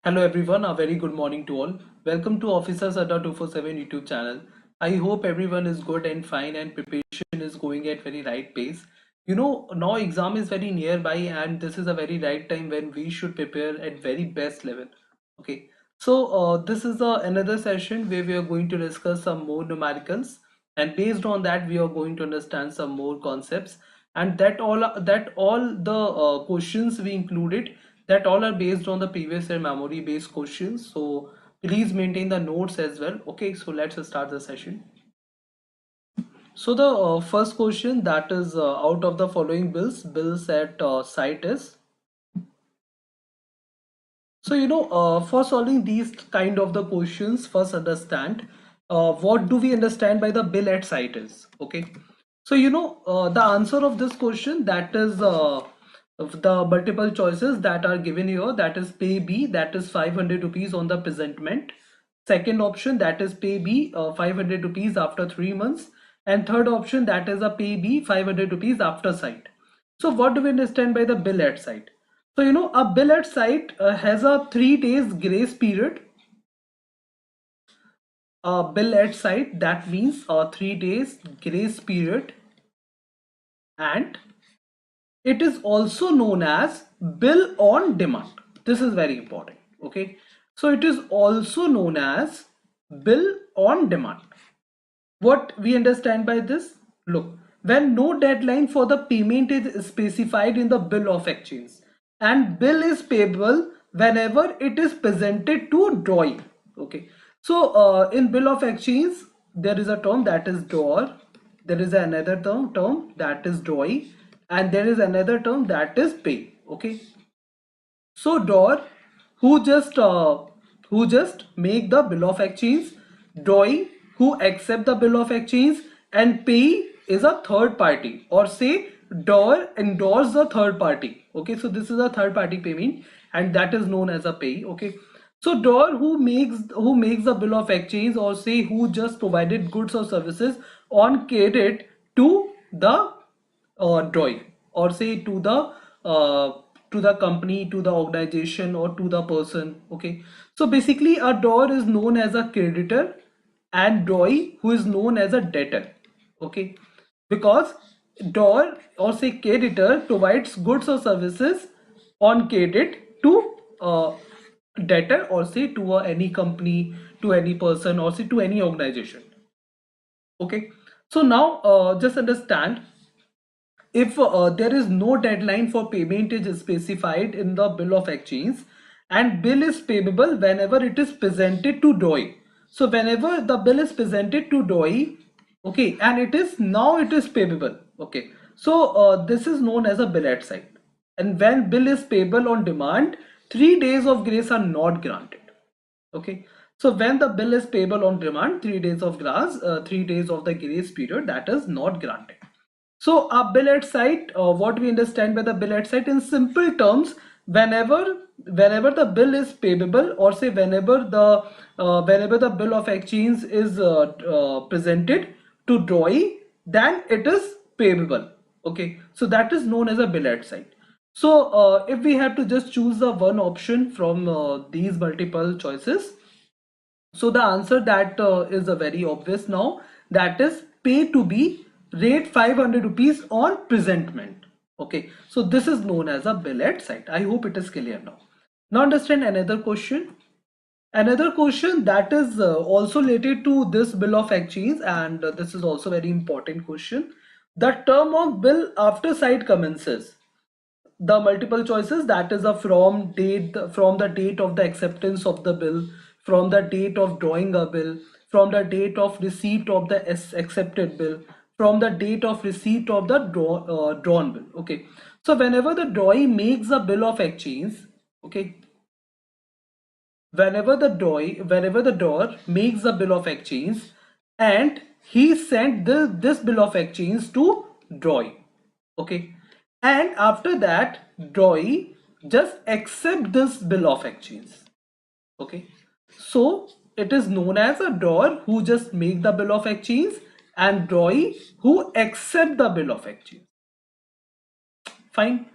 Hello everyone, a very good morning to all. Welcome to Officers Adda 247 YouTube channel. I hope everyone is good and fine and preparation is going at very right pace. Now exam is very nearby and this is a very right time when we should prepare at very best level. Okay, so this is another session where we are going to discuss some more numericals, and based on that we are going to understand some more concepts, and that all the questions we included, that all are based on the previous year memory based questions. So please maintain the notes as well. Okay, so let's start the session. So the first question, that is out of the following bills at site is. So for solving these kind of the questions, first understand what do we understand by the bill at site is. Okay, so the answer of this question, that is of the multiple choices that are given here, that is pay B, that is 500 rupees on the presentment. Second option, that is pay B 500 rupees after 3 months, and third option, that is a pay B 500 rupees after site. So what do we understand by the bill at site? So a bill at site has a 3 days grace period. A bill at site, that means a 3 days grace period, and it is also known as bill on demand. This is very important. Okay, so it is also known as bill on demand. What we understand by this? Look, when no deadline for the payment is specified in the bill of exchange, and bill is payable whenever it is presented to drawee. Okay, so in bill of exchange there is a term that is drawer, there is another term that is drawee, and there is another term that is pay. Okay, so drawer who just make the bill of exchange, drawee who accept the bill of exchange, and pay is a third party, or say drawer endorse the third party. Okay, so this is a third party payment, and that is known as a pay. Okay, so drawer who makes the bill of exchange, or say who just provided goods or services on credit to the drawing, or say to the company, to the organization, or to the person. Okay, so basically a drawer is known as a creditor, and drawee who is known as a debtor. Okay, because drawer, or say creditor, provides goods or services on credit to debtor, or say to any company, to any person, or say to any organization. Okay, so now just understand, if there is no deadline for payment is specified in the bill of exchange, and bill is payable whenever it is presented to drawee. So whenever the bill is presented to drawee, okay, and it is payable. Okay, so this is known as a bill at site. And when bill is payable on demand, 3 days of grace are not granted. Okay, so when the bill is payable on demand, 3 days of the grace period, that is not granted. So a bill at site, what we understand by the bill at site in simple terms, whenever the bill is payable, or say whenever the bill of exchange is presented to drawee, then it is payable. Okay, so that is known as a bill at site. So if we have to just choose the one option from these multiple choices, so the answer that is a very obvious now, that is pay to be rate 500 rupees on presentment. Okay, so this is known as a bill at site. I hope it is clear now. Now understand another question. Another question that is also related to this bill of exchange, and this is also very important question. The term of bill after site commences. The multiple choices, that is a from the date of the acceptance of the bill, from the date of drawing a bill, from the date of receipt of the accepted bill, from the date of receipt of the drawn bill. Okay, so whenever the drawee makes a bill of exchange, okay, whenever the drawer makes a bill of exchange, and he sent this bill of exchange to drawee. Okay, and after that drawee just accept this bill of exchange. Okay, so it is known as a drawer who just make the bill of exchange, and drawee who accept the bill of exchange. Fine.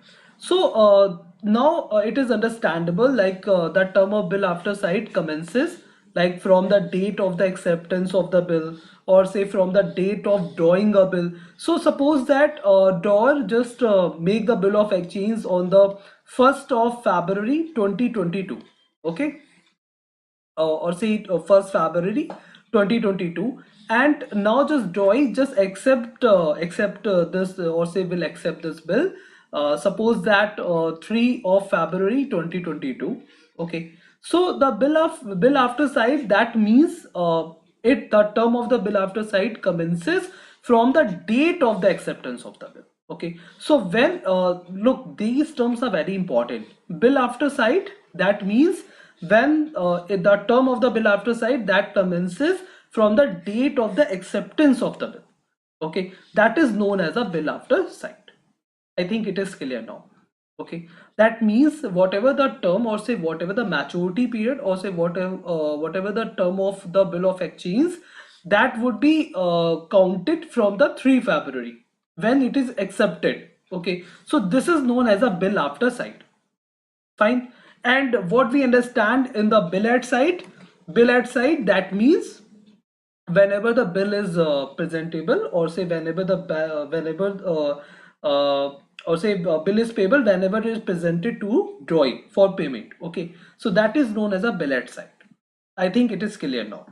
So now it is understandable, like the term of bill after sight commences like from the date of the acceptance of the bill, or say from the date of drawing a bill. So suppose that drawer just make the bill of exchange on the 1st of February 2022. Okay, or say 1st February 2022, and now just drawing just accept this or say will accept this bill, suppose that 3 of February 2022. Okay, so the bill after sight, that means the term of the bill after sight commences from the date of the acceptance of the bill. Okay, so when look, these terms are very important. Bill after sight, that means when the term of the bill after sight that commences from the date of the acceptance of the bill. Okay, that is known as a bill after sight. I think it is clear now. Okay, that means whatever the term, or say whatever the maturity period, or say whatever the term of the bill of exchange, that would be counted from the 3 February when it is accepted. Okay, so this is known as a bill after sight. Fine. And what we understand in the bill at side, that means whenever the bill is presentable, or say whenever the whenever or say bill is payable whenever it is presented to drawing for payment. Okay, so that is known as a bill at side. I think it is clear now.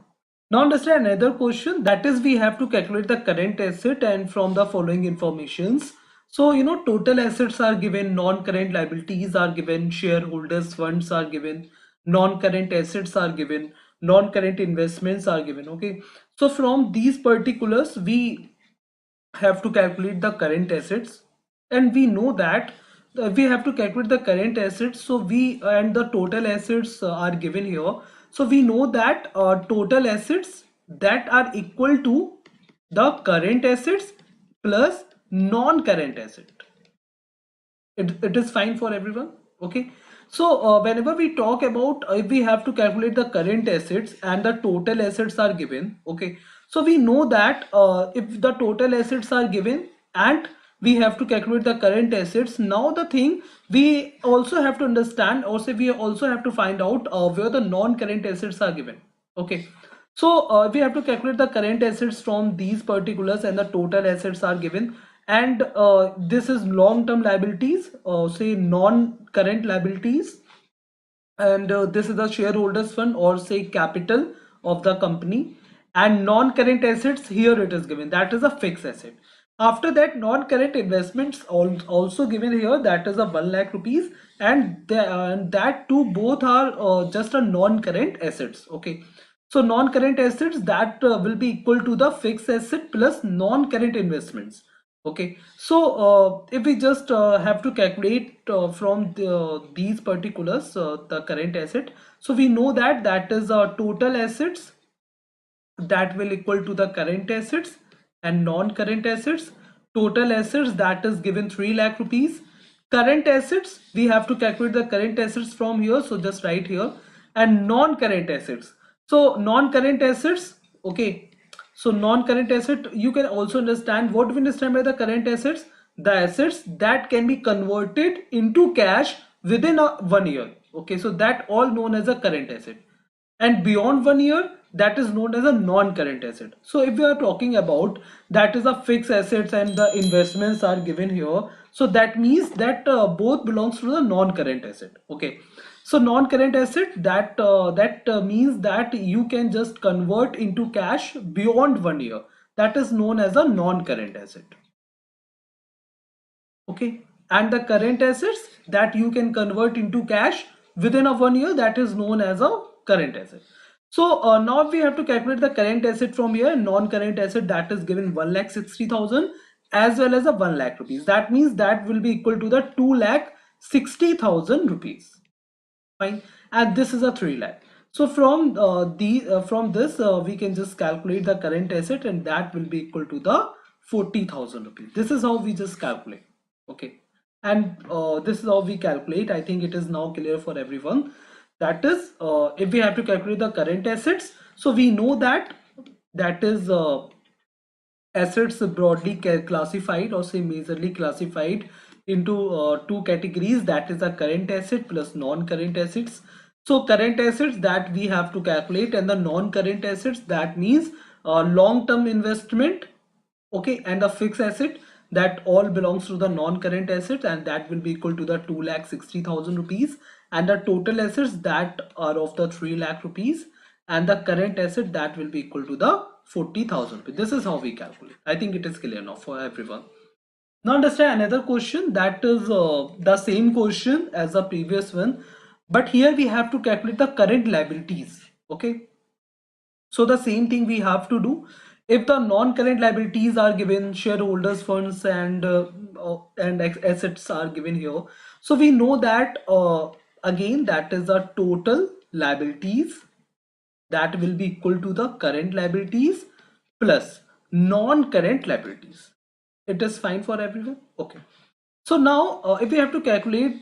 Now understand another question, that is we have to calculate the current asset and from the following informations. So total assets are given, non-current liabilities are given, shareholders funds are given, non-current assets are given, non-current investments are given. Okay, so from these particulars we have to calculate the current assets, and we know that we have to calculate the current assets. So we and the total assets are given here. So we know that total assets that are equal to the current assets plus non-current asset. It is fine for everyone. Okay, so whenever we talk about if we have to calculate the current assets and the total assets are given. Okay, so we know that if the total assets are given and we have to calculate the current assets, now the thing we also have to understand, or say we also have to find out where the non-current assets are given. Okay, so we have to calculate the current assets from these particulars, and the total assets are given. And this is long-term liabilities, say non-current liabilities, and this is the shareholders fund, or say capital of the company. And non-current assets, here it is given, that is a fixed asset. After that, non-current investments also given here, that is a 1 lakh rupees, and that too both are just a non-current assets. Okay, so non-current assets, that will be equal to the fixed asset plus non-current investments. Okay, so if we just have to calculate from these particulars the current asset, so we know that that is total assets that will equal to the current assets and non-current assets. Total assets, that is given 3 lakh rupees. Current assets, we have to calculate the current assets from here, so just write here. And non-current assets, so non-current assets. Okay, so non-current asset, you can also understand, what do we understand by the current assets? The assets that can be converted into cash within 1 year. Okay, so that all known as a current asset. And beyond 1 year, that is known as a non-current asset. So if we are talking about, that is a fixed assets and the investments are given here, so that means that both belongs to the non-current asset. Okay, so non-current asset, that means that you can just convert into cash beyond 1 year, that is known as a non-current asset. Okay, and the current assets that you can convert into cash within a 1 year, that is known as a current asset. So now we have to calculate the current asset from here. Non-current asset, that is given 1,60,000 as well as a 1 lakh rupees. That means that will be equal to the 2,60,000 rupees. Fine, and this is a 3 lakh. So from from this we can just calculate the current asset, and that will be equal to the 40,000 rupees. This is how we just calculate. Okay, and this is how we calculate. I think it is now clear for everyone. That is if we have to calculate the current assets, so we know that that is assets broadly classified, or say majorly classified into two categories, that is a current asset plus non-current assets. So current assets that we have to calculate, and the non-current assets, that means long-term investment, okay, and the fixed asset, that all belongs to the non-current assets, and that will be equal to the 2,60,000 rupees, and the total assets that are of the 3 lakh rupees, and the current asset that will be equal to the 40,000 rupees. This is how we calculate. I think it is clear now for everyone. Now understand another question, that is the same question as the previous one, but here we have to calculate the current liabilities. Okay, so the same thing we have to do. If the non-current liabilities are given, shareholders funds and assets are given here, so we know that again, that is the total liabilities that will be equal to the current liabilities plus non-current liabilities. It is fine for everyone. Okay, so now if we have to calculate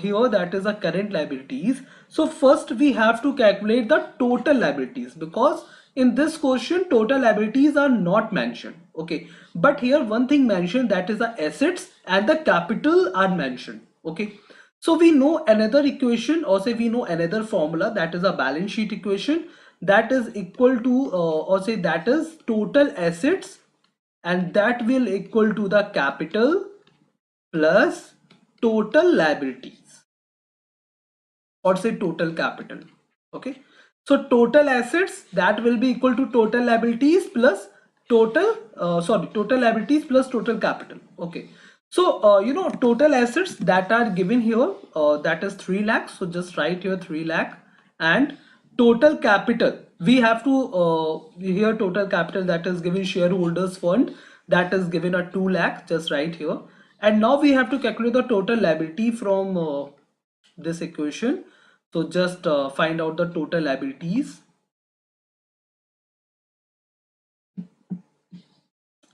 here, that is the current liabilities, so first we have to calculate the total liabilities, because in this question total liabilities are not mentioned. Okay, but here one thing mentioned, that is the assets and the capital are mentioned. Okay, so we know another equation, or say we know another formula, that is a balance sheet equation, that is equal to or say that is total assets, and that will equal to the capital plus total liabilities, or say total capital. Okay, so total assets that will be equal to total liabilities plus total liabilities plus total capital. Okay, so total assets that are given here, that is 3 lakhs, so just write here 3 lakh, and total capital we have to here total capital, that is given shareholders fund, that is given a 2 lakh, just write here. And now we have to calculate the total liability from this equation. So just find out the total liabilities.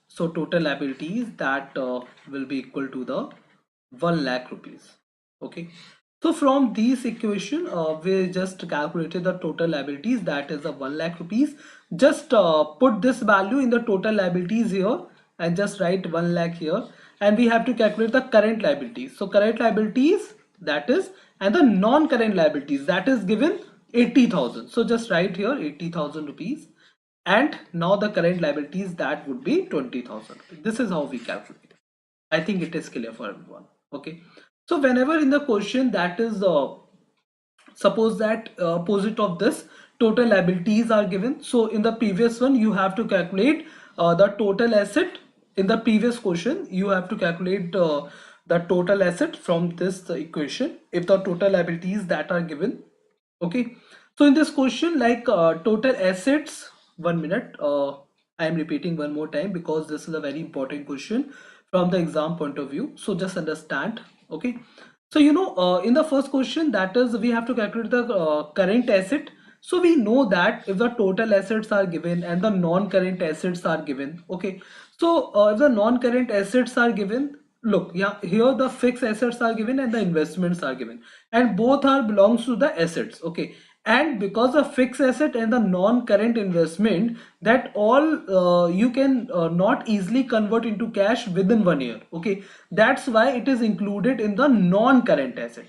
So total liabilities that will be equal to the 1 lakh rupees. Okay, so from this equation we just calculated the total liabilities, that is the 1 lakh rupees. Just put this value in the total liabilities here and just write 1 lakh here, and we have to calculate the current liabilities. So current liabilities, that is, and the non-current liabilities, that is given 80,000. So just write here 80,000 rupees, and now the current liabilities, that would be 20,000. This is how we calculate. I think it is clear for everyone. Okay, so whenever in the question, that is suppose that opposite of this total liabilities are given, so in the previous one you have to calculate the total asset. In the previous question you have to calculate the total asset from this equation if the total liabilities that are given. Okay, so in this question, like total assets, 1 minute, I am repeating one more time because this is a very important question from the exam point of view, so just understand. Okay, so in the first question, that is, we have to calculate the current asset. So we know that if the total assets are given and the non-current assets are given. Okay, so if the non-current assets are given, look, yeah, here the fixed assets are given and the investments are given, and both are belongs to the assets. Okay, and because of fixed asset and the non-current investment, that all you can not easily convert into cash within 1 year. Okay, that's why it is included in the non-current asset.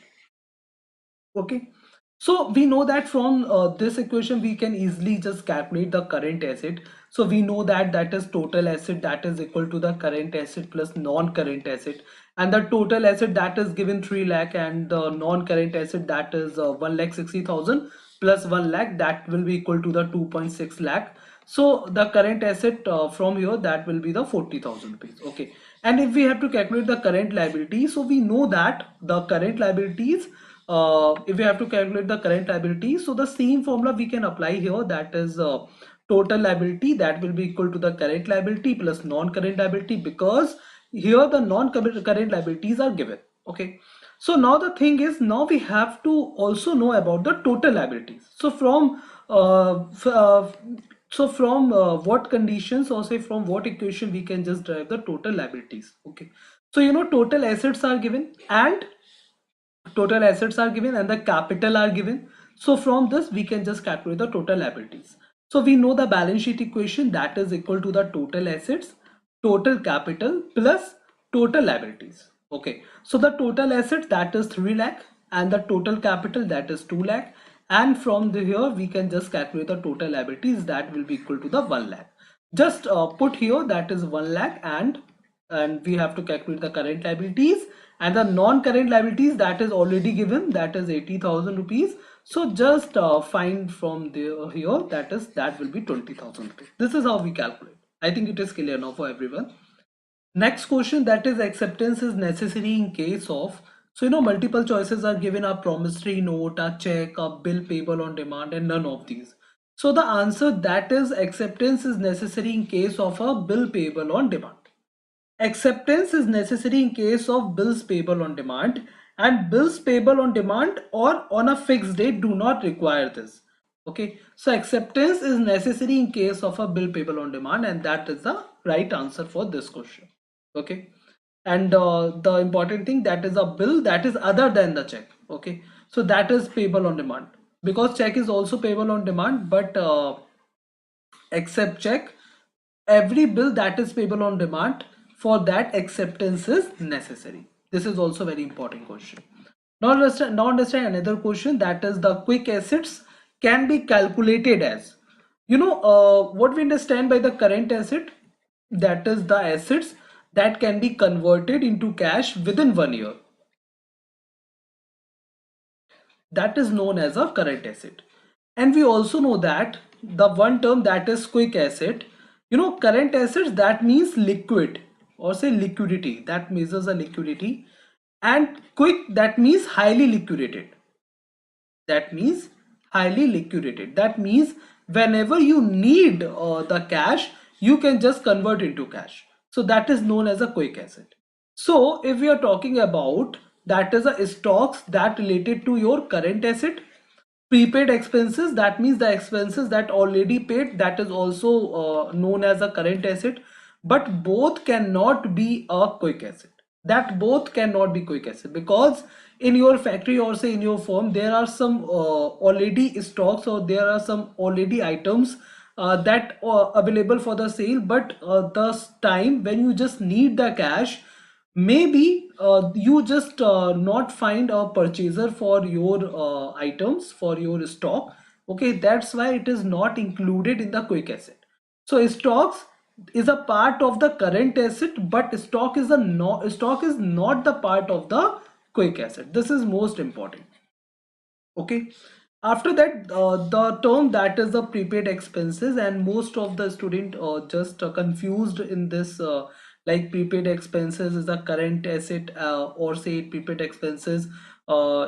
Okay, so we know that from this equation we can easily just calculate the current asset. So we know that that is total asset, that is equal to the current asset plus non-current asset, and the total asset that is given 3 lakh, and the non-current asset that is 1,60,000 plus 1 lakh, that will be equal to the 2.6 lakh. So the current asset from here, that will be the 40,000 rupees. Okay, and if we have to calculate the current liability, so we know that the current liabilities, if we have to calculate the current liability, so the same formula we can apply here, that is total liability that will be equal to the current liability plus non-current liability, because here the non-current liabilities are given. Okay, so now the thing is, now we have to also know about the total liabilities. So from what conditions, or say from what equation we can just derive the total liabilities. Okay, so total assets are given, and the capital are given. So from this we can just calculate the total liabilities. So we know the balance sheet equation, that is equal to the total assets, total capital plus total liabilities. Okay, so the total asset that is 3 lakh and the total capital that is 2 lakh, and from the here we can just calculate the total liabilities that will be equal to the 1 lakh. Just put here that is 1 lakh, and we have to calculate the current liabilities, and the non-current liabilities that is already given, that is 80,000 rupees. So just find from there here, that will be 20,000 rupees. This is how we calculate. I think it is clear now for everyone. Next question, that is acceptance is necessary in case of. So multiple choices are given: a promissory note, a check, a bill payable on demand, and none of these. So the answer, that is acceptance is necessary in case of a bill payable on demand. Acceptance is necessary in case of bills payable on demand, and bills payable on demand or on a fixed date do not require this. Okay, so acceptance is necessary in case of a bill payable on demand, and that is the right answer for this question. Okay, and the important thing, that is a bill that is other than the check. Okay, so that is payable on demand, because check is also payable on demand, but except check, every bill that is payable on demand, for that acceptance is necessary. This is also very important question. Now understand another question, that is the quick assets can be calculated as, what we understand by the current asset, that is the assets that can be converted into cash within 1 year. That is known as a current asset. And we also know that the one term, that is quick asset. Current assets, that means liquid, or say liquidity, that measures a liquidity, and quick, that means highly liquidated. That means whenever you need the cash, you can just convert into cash. So that is known as a quick asset. So if we are talking about, that is a stocks that related to your current asset. Prepaid expenses, that means the expenses that already paid, that is also known as a current asset. But both cannot be a quick asset. That both cannot be quick asset, because in your factory, or say in your firm, there are some already stocks, or there are some already items that are available for the sale. But the time when you just need the cash, maybe you just not find a purchaser for your items, for your stock. Okay, that's why it is not included in the quick asset. So stocks is a part of the current asset, but stock is not the part of the quick asset. This is most important. Okay, after that, the term, that is the prepaid expenses, and most of the student just confused in this, like prepaid expenses is a current asset, or say prepaid expenses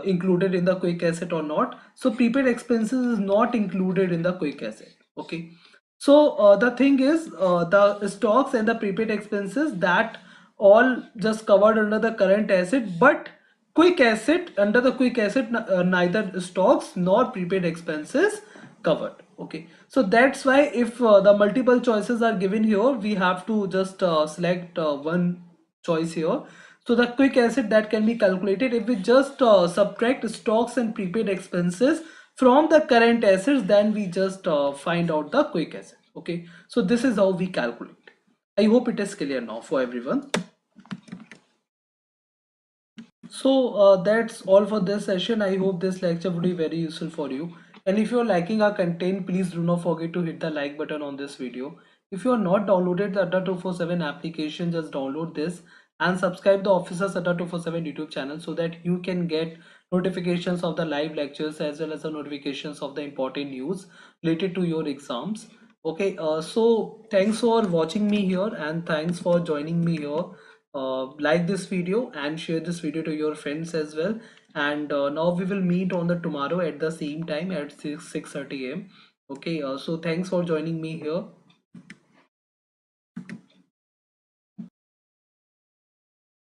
included in the quick asset or not. So prepaid expenses is not included in the quick asset. Okay, so the thing is, the stocks and the prepaid expenses, that all just covered under the current asset, but quick asset, under the quick asset, neither stocks nor prepaid expenses covered. Okay, so that's why if the multiple choices are given here, we have to just select one choice here. So the quick asset that can be calculated if we just subtract stocks and prepaid expenses from the current assets, then we just find out the quick asset. Okay, so this is how we calculate. I hope it is clear now for everyone. So that's all for this session. I hope this lecture would be very useful for you. And if you're liking our content, please do not forget to hit the like button on this video. If you are not downloaded the Adda 247 application, just download this and subscribe the Officers Adda 247 YouTube channel, so that you can get notifications of the live lectures, as well as the notifications of the important news related to your exams. Okay, so thanks for watching me here, and thanks for joining me here. Like this video and share this video to your friends as well. And now we will meet on the tomorrow at the same time at 6:30 a.m. Okay, so thanks for joining me here.